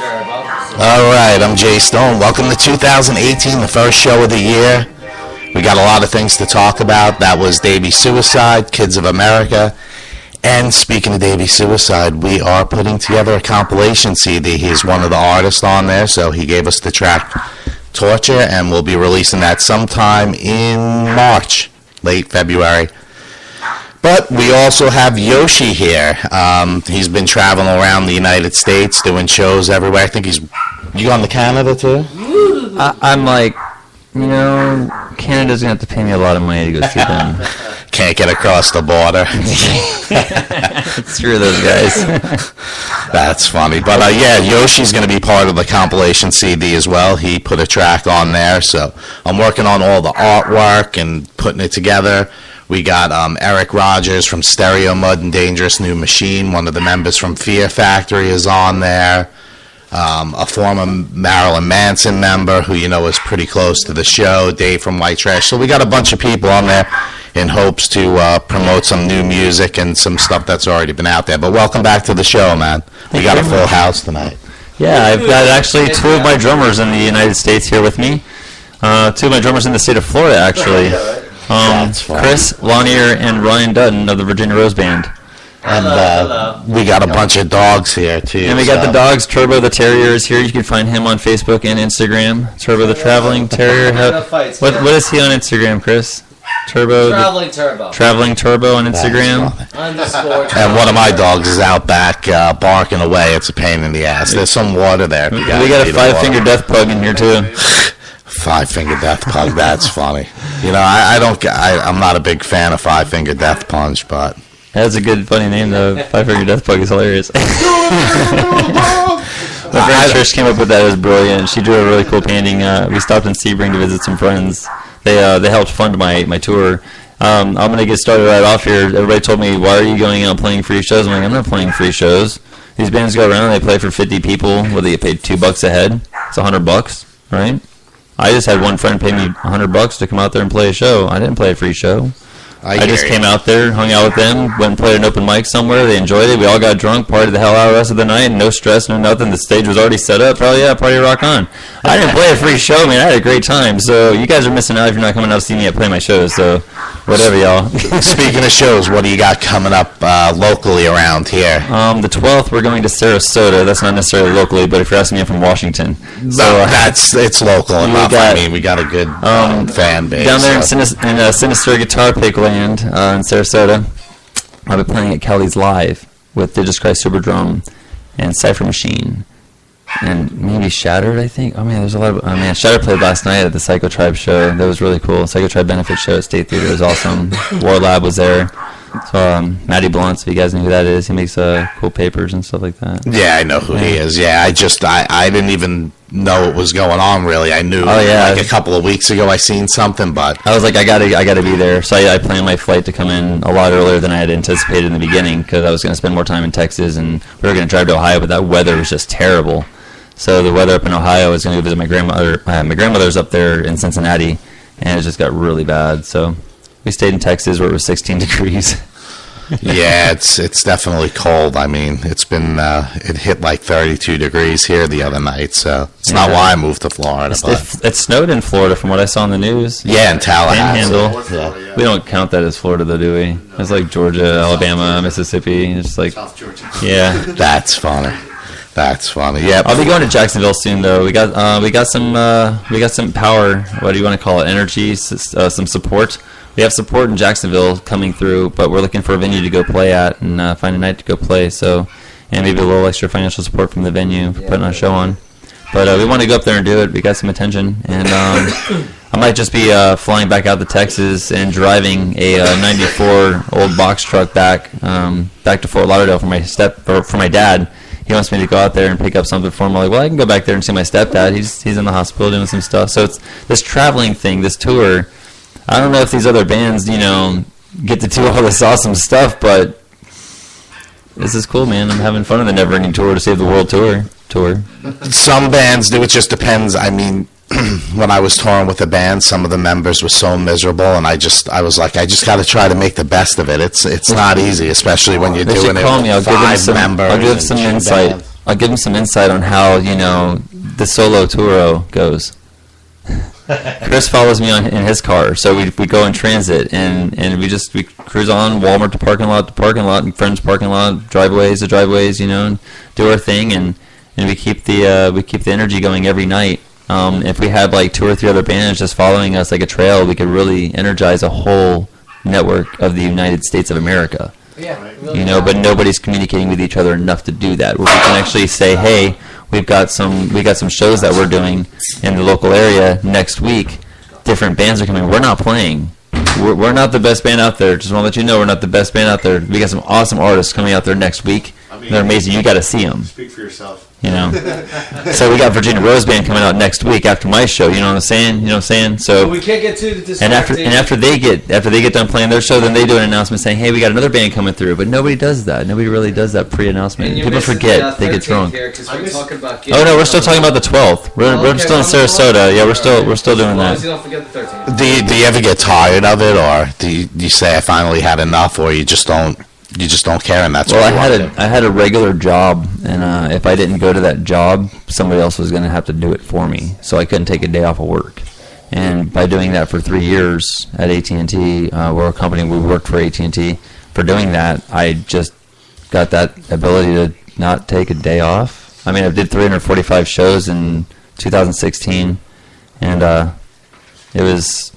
All right, I'm Jay Stone. Welcome to 2018, the first show of the year. We got a lot of things to talk about. That was Davey Suicide, Kids of America. And speaking of Davey Suicide, we are putting together a compilation CD. He's one of the artists on there, so he gave us the track Torture, and we'll be releasing that sometime in March, late February. But we also have Yoshi here. He's been traveling around the United States, doing shows everywhere. I think you gone to Canada too? I'm like, Canada's going to have to pay me a lot of money to go see them. Can't get across the border. Screw those guys. That's funny. But yeah, Yoshi's going to be part of the compilation CD as well. He put a track on there. So I'm working on all the artwork and putting it together. We got Eric Rogers from Stereo Mud and Dangerous New Machine. One of the members from Fear Factory is on there. A former Marilyn Manson member who is pretty close to the show, Dave from White Trash. So we got a bunch of people on there in hopes to promote some new music and some stuff that's already been out there. But welcome back to the show, man. We got a full house tonight. Yeah, I've got actually two of my drummers in the United States here with me. Two of my drummers in the state of Florida, actually. Chris Lanier and Ryan Dutton of the Virginia Rose Band. And we got a bunch of dogs here, too. And we got the dogs. Turbo the Terrier is here. You can find him on Facebook and Instagram. Turbo the Traveling Terrier. What is he on Instagram, Chris? Traveling Turbo on Instagram. And one of my dogs is out back barking away. It's a pain in the ass. There's some water there. We got a 5-finger death pug in here, too. 5-finger death pug. That's funny. I'm not a big fan of 5-finger death punch, but... That's a good, funny name, though. 5-finger death pug is hilarious. My friend Trish came up with that. It was brilliant. She drew a really cool painting. We stopped in Sebring to visit some friends. They helped fund my tour. I'm going to get started right off here. Everybody told me, why are you going out playing free shows? I'm like, I'm not playing free shows. These bands go around, they play for 50 people, where they get paid $2 a head. It's $100, right? I just had one friend pay me $100 to come out there and play a show. I didn't play a free show. I just came out there, hung out with them, went and played an open mic somewhere. They enjoyed it. We all got drunk, partied the hell out the rest of the night, no stress, no nothing. The stage was already set up. Probably, yeah, party rock on. I didn't play a free show, man. I had a great time. So you guys are missing out if you're not coming out to see me at play my shows. So whatever, y'all. Speaking of shows, what do you got coming up locally around here? The 12th, we're going to Sarasota. That's not necessarily locally, but if you're asking me, I'm from Washington. So it's local enough. We got a good fan base. Down there in Sinister Guitar Pick Land in Sarasota, I'll be playing at Kelly's Live with Digis Christ Superdrum and Cypher Machine. And maybe Shattered, I think. Oh, man, there's a lot of... Shattered played last night at the Psycho Tribe show. That was really cool. Psycho Tribe benefit show at State Theater was awesome. War Lab was there. So, Matty Blunt, if you guys know who that is, he makes cool papers and stuff like that. Yeah, I know who he is. Yeah, I didn't even know what was going on, really. I knew like a couple of weeks ago I seen something, but... I was like, I gotta be there. So I planned my flight to come in a lot earlier than I had anticipated in the beginning, because I was going to spend more time in Texas, and we were going to drive to Ohio, but that weather was just terrible. So the weather up in Ohio, I was going to go visit my grandmother. My grandmother's up there in Cincinnati, and it just got really bad. So we stayed in Texas where it was 16 degrees. Yeah, it's definitely cold. I mean, it's been it hit like 32 degrees here the other night, so it's not why I moved to Florida. It snowed in Florida from what I saw in the news. Yeah, in Tallahassee. Panhandle. Yeah. We don't count that as Florida, though, do we? It's like Georgia, Alabama, Mississippi. It's like South Georgia. Yeah, that's funny. That's funny. Yeah, I'll be going to Jacksonville soon, though. We got some power. What do you want to call it? Energy, some support. We have support in Jacksonville coming through, but we're looking for a venue to go play at and find a night to go play. So, and maybe a little extra financial support from the venue for putting a show on. But we want to go up there and do it. We got some attention, and I might just be flying back out to Texas and driving a '94 old box truck back to Fort Lauderdale for my dad. He wants me to go out there and pick up something for him. I'm like, well, I can go back there and see my stepdad. He's in the hospital doing some stuff. So it's this traveling thing, this tour. I don't know if these other bands, get to do all this awesome stuff, but this is cool, man. I'm having fun on the Never Ending Tour to Save the World tour. Some bands do. It just depends. I mean, when I was touring with a band, some of the members were so miserable, and I was like, I just got to try to make the best of it. It's not easy, especially when you're doing it with 5 members. I'll give some insight. I'll give him some insight on how the solo touro goes. Chris follows me in his car, so we go in transit, and we cruise on Walmart to parking lot, and friends parking lot, driveways to driveways, and do our thing, and we keep the energy going every night. If we had like 2 or 3 other bands just following us like a trail, we could really energize a whole network of the United States of America. Yeah, But nobody's communicating with each other enough to do that. Where we can actually say, hey, we got some shows that we're doing in the local area next week. Different bands are coming. We're not playing. We're not the best band out there. Just want to let you know we're not the best band out there. We got some awesome artists coming out there next week. They're amazing. You got to see them. Speak for yourself. So we got Virginia Rose Band coming out next week after my show. You know what I'm saying? So we can't get too distracted. and after they get done playing their show, then they do an announcement saying, "Hey, we got another band coming through." But nobody does that. Nobody really does that pre-announcement. People forget. They get drunk. Oh no, we're still talking about the 12th. We're still in Sarasota. Yeah, we're still doing that. Don't forget the 13th. Do you ever get tired of it, or do you say I finally had enough, or you just don't care, and that's Well, what you want to do? I had a regular job, and if I didn't go to that job, somebody else was going to have to do it for me. So I couldn't take a day off of work. And by doing that for 3 years at AT&T, we're a company, we worked for AT&T. For doing that, I just got that ability to not take a day off. I mean, I did 345 shows in 2016, and it was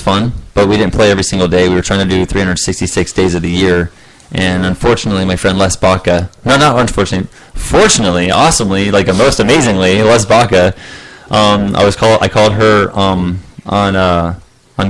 fun, but we didn't play every single day. We were trying to do 366 days of the year, and unfortunately, my friend Les Baca, no, not unfortunately, fortunately, awesomely, like most amazingly, Les Baca, I called her on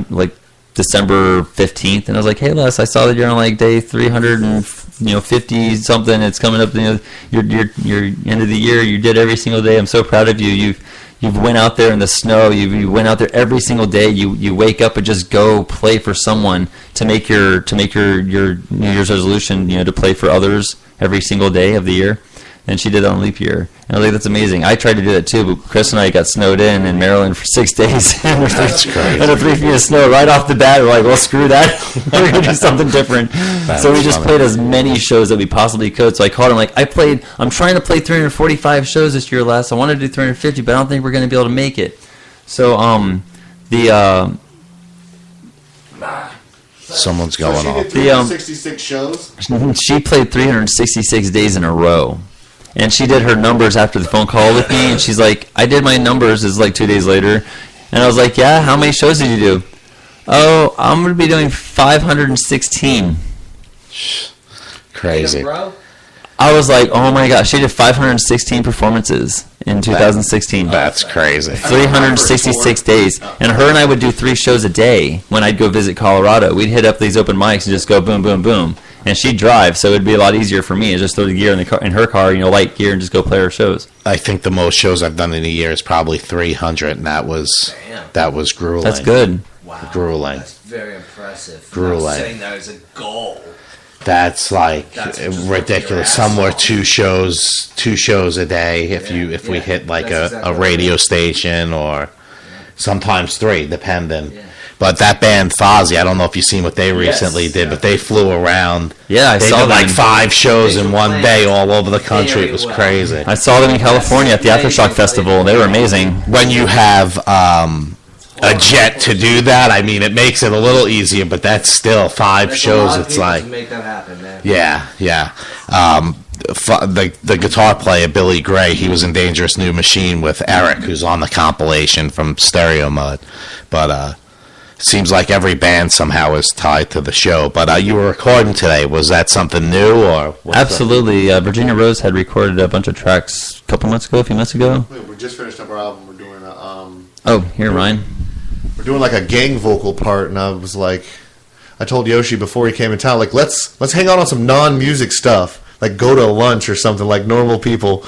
like December 15th, and I was like, hey Les, I saw that you're on like day 350 something. It's coming up, your end of the year. You did every single day. I'm so proud of you. You've went out there in the snow. You went out there every single day. You wake up and just go play for someone to make your New Year's resolution. To play for others every single day of the year. And she did that on leap year. And I was like, that's amazing. I tried to do that too, but Chris and I got snowed in Maryland for 6 days. That's crazy. And 3 feet of snow right off the bat. We're like, well, screw that. We're going to do something different. So we just played as many shows that we possibly could. So I called him like, I'm trying to play 345 shows this year, Les. I wanted to do 350, but I don't think we're going to be able to make it. So Someone's going So off. she did 366 shows. she played 366 days in a row. And she did her numbers after the phone call with me, and she's like, I did my numbers, it's like 2 days later. And I was like, yeah, how many shows did you do? Oh, I'm going to be doing 516. Crazy. I was like, oh my gosh, she did 516 performances in 2016. That's crazy. 366 days. And her and I would do 3 shows a day when I'd go visit Colorado. We'd hit up these open mics and just go boom, boom, boom. And she'd drive, so it'd be a lot easier for me to just throw the gear in her car, light gear, and just go play her shows. I think the most shows I've done in a year is probably 300, and that was grueling. That's good. Wow. Grueling. That's very impressive. Grueling. I'm saying that as a goal. That's like That's ridiculous. your Some were ass 2 shows a day if we hit like that's a exactly radio right. station, or sometimes 3, depending. Yeah. But that band Fozzy, I don't know if you've seen what they recently did, but they flew around. Yeah, I They saw did them. like 5 shows in one playing day all over the country. It very was well. crazy. I saw them in California at the Aftershock Festival. They were amazing. When you have a jet to do that, I mean, it makes it a little easier, but that's still 5 There's a shows. lot of It's people like, to make that happen, man. yeah. The guitar player, Billy Gray, he was in Dangerous New Machine with Eric, who's on the compilation from Stereo Mud. But seems like every band somehow is tied to the show. But you were recording today. Was that something new, or what's Absolutely. Virginia Rose had recorded a bunch of tracks a few months ago. We just finished up our album. We're doing Oh, here, Ryan. we're doing like a gang vocal part, and I was like, I told Yoshi before he came in town, like let's hang out on some non-music stuff, like go to lunch or something like normal people.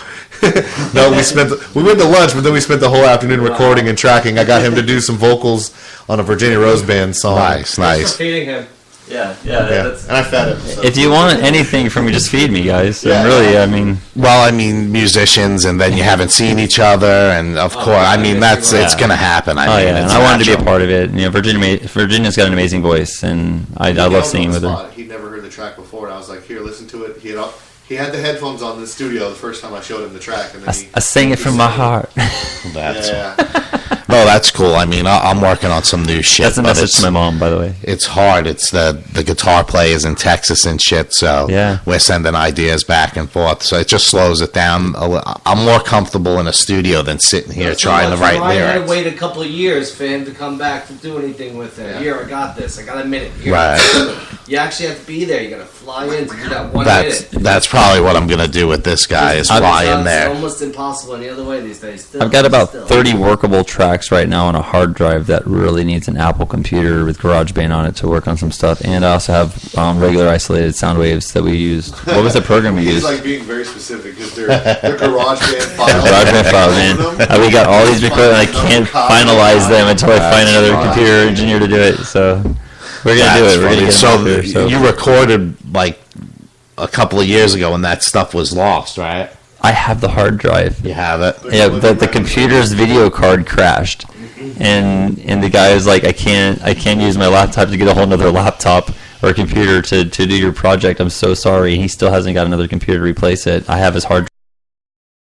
No, we went to lunch, but then we spent the whole afternoon recording and tracking. I got him to do some vocals on a Virginia Rose Band song. Nice. Thanks for feeding him. Yeah. Yeah, and I fed him. So. If you want anything from me, just feed me, guys. Yeah. And really, I mean, Well, I mean, musicians, and then you haven't seen each other, and of course, I mean, it's going to happen. I mean, and it's I wanted to be a natural. part of it. Virginia's got an amazing voice, and I love singing with her. He'd never heard the track before, and I was like, here, listen to it. He had the headphones on in the studio the first time I showed him the track, and then I sang it from my heart. That's Yeah. no, that's cool. I mean, I'm working on some new shit. That's a but message it's- to my mom, by the way. It's hard. It's the guitar players in Texas and shit. So Yeah. we're sending ideas back and forth. So it just slows it down. I'm more comfortable in a studio than sitting here trying to write Ryan had to lyrics. wait a couple of years for him to come back to do anything with it. Yeah. Here, I got this. I got a minute. Here. Right. You actually have to be there. You got to fly in to do that 1 That's minute. that's probably what I'm gonna do with this guy is fly in It's there. almost impossible any other way these days. I've got about 30 workable tracks right now on a hard drive that really needs an Apple computer with GarageBand on it to work on some stuff. And I also have regular isolated sound waves that we used. What was the program we He's used? like being very specific because they're GarageBand files. GarageBand files, man. We got all these recordings. I can't finalize them until I find another computer engineer to do it. So we're gonna do it. We're gonna get so, them out there, so you recorded like a couple of years ago when that stuff was lost, right? I have the hard drive. You have it. Yeah, the computer's video card crashed, and the guy was like, I can't use my laptop to get a whole nother laptop or computer to do your project. I'm so sorry. He still hasn't got another computer to replace it. I have his hard